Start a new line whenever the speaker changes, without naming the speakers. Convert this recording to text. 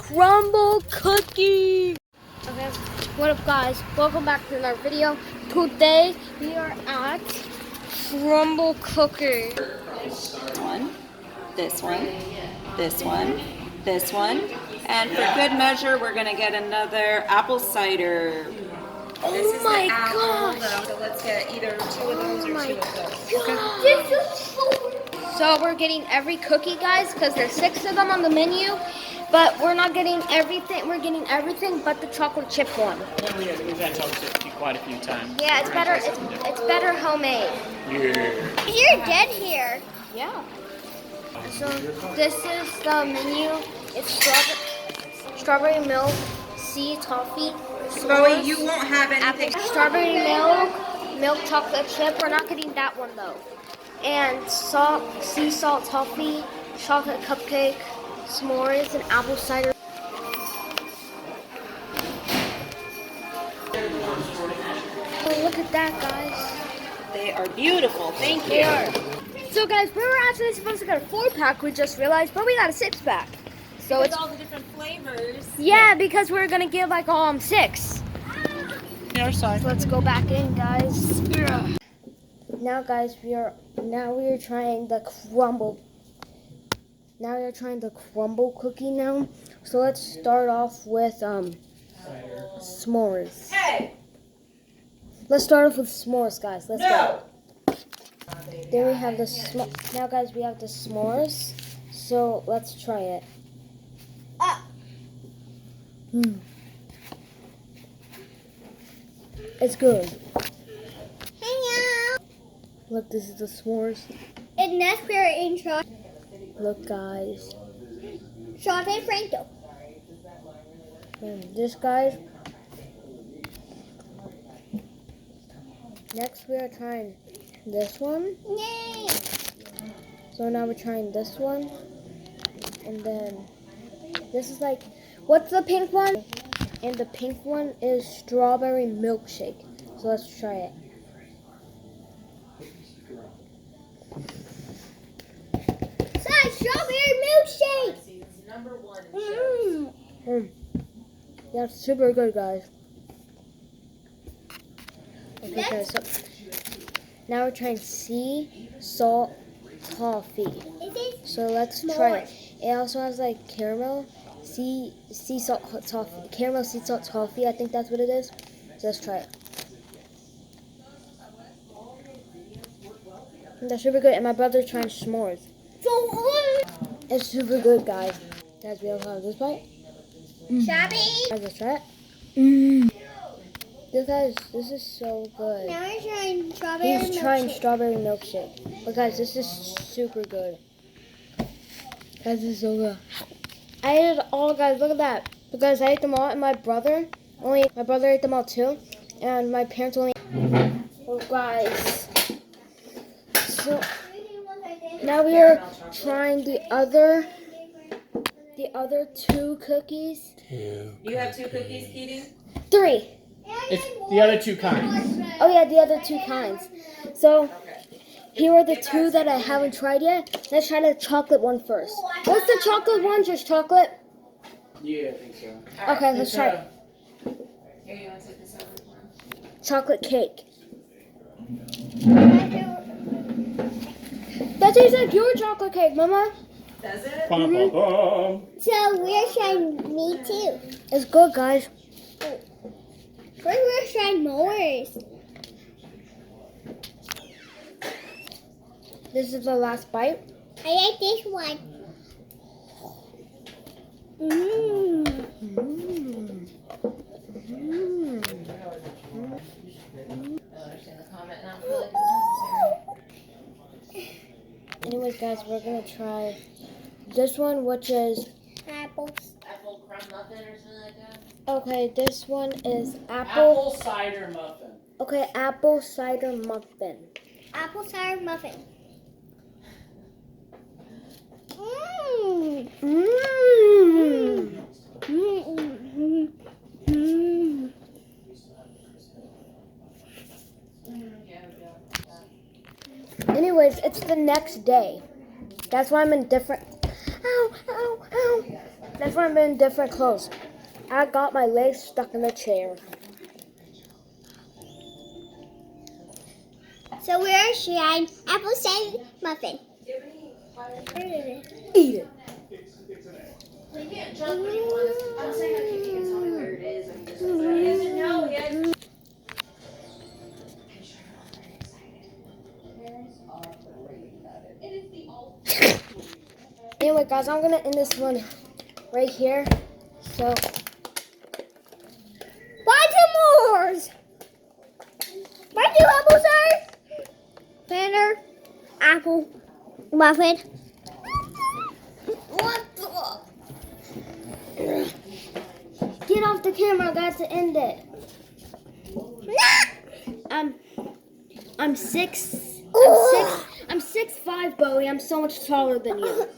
crumble cookie. Okay, what up guys? Welcome back to another video. Today we are at crumble cookie.
One, this one, this one, this one, and for good measure, we're gonna get another apple cider.
Oh my gosh!
So let's get either two of those or two of those.
This is so we're getting every cookie, guys, because there's 6 of them on the menu. But we're not getting everything. We're getting everything but the chocolate chip one.
Yeah, we've had chocolate chip quite a few times.
Yeah, it's better. It's better homemade.
Yeah.
You're dead here. Yeah. So this is the menu. It's strawberry milk, sea toffee.
Chloe, you won't have anything.
Strawberry milk chocolate chip. We're not getting that one though. And sea salt toffee, chocolate cupcake, s'mores, and apple cider. Oh, look at that, guys.
They are beautiful. Thank you.
So, guys, we were actually supposed to get a 4-pack. We just realized, but we got a 6-pack. So it's
all the different flavors.
Yeah, because we're gonna give like 6.
Your side.
So let's go back in, guys. Yeah. Now, guys, we are trying the crumble. Now we're trying the crumble cookie now. So let's start off with s'mores.
Hey.
Let's start off with s'mores, guys. Let's go. Then we have the now, guys, we have the s'mores. So let's try it. It's good. Look, this is the s'mores.
And that's where in chocolate
Look, guys.
Franco.
And this, guys. Next, we are trying this one.
Yay!
So now we're trying this one. And then this is like, what's the pink one? And the pink one is strawberry milkshake. So let's try it.
Strawberry milkshake.
Yeah, it's super good, guys. Okay, guys, so now we're trying sea salt toffee. So let's try it. It also has like caramel, sea salt toffee, caramel sea salt toffee. I think that's what it is. So let's try it. That's super good. And my brother's trying s'mores. It's super good, guys. Guys, we also have this bite.
Strawberry.
Guys, let's try it. This is so good.
Now we're trying strawberry
He's trying
milkshake.
strawberry milkshake. But guys, this is super good. Guys, this is so good. I ate it all, guys. Look at that. Because I ate them all, and my brother ate them all too, and my parents only. Oh, guys. So now we are trying the other 2 cookies.
You have 2 cookies, Keating?
3.
It's the other 2 kinds.
Oh yeah, the other 2 kinds. So here are the 2 that I haven't tried yet. Let's try the chocolate one first. What's the chocolate one? Just chocolate?
Yeah, I think so.
Okay, let's try it.
Here, you want to take this over?
Chocolate cake. That tastes like your chocolate cake, Mama.
Does it?
Bum, bum, bum.
So we're trying me too.
It's good, guys.
First we're trying s'mores.
This is the last bite.
I like this one.
Anyways, guys, we're gonna try this one, which is
Apples.
Apple crumb muffin or something like that?
okay. This one is
Apple cider muffin.
Okay, apple cider muffin.
Apple cider muffin.
Anyways, it's the next day. That's why I'm in different. Ow, ow, ow. That's when I'm in different clothes. I got my legs stuck in the chair.
So we're trying apple cider muffin.
Eat it.
You can't jump where you want. I'm saying I can't, you can tell me where it is. I'm just he doesn't know yet.
Anyway, guys, I'm gonna end this one right here. So,
Why two more? Why two apples are? Banner, apple, muffin. What the?
get off the camera, guys, to end it. I'm 6'5", Bowie. I'm so much taller than you.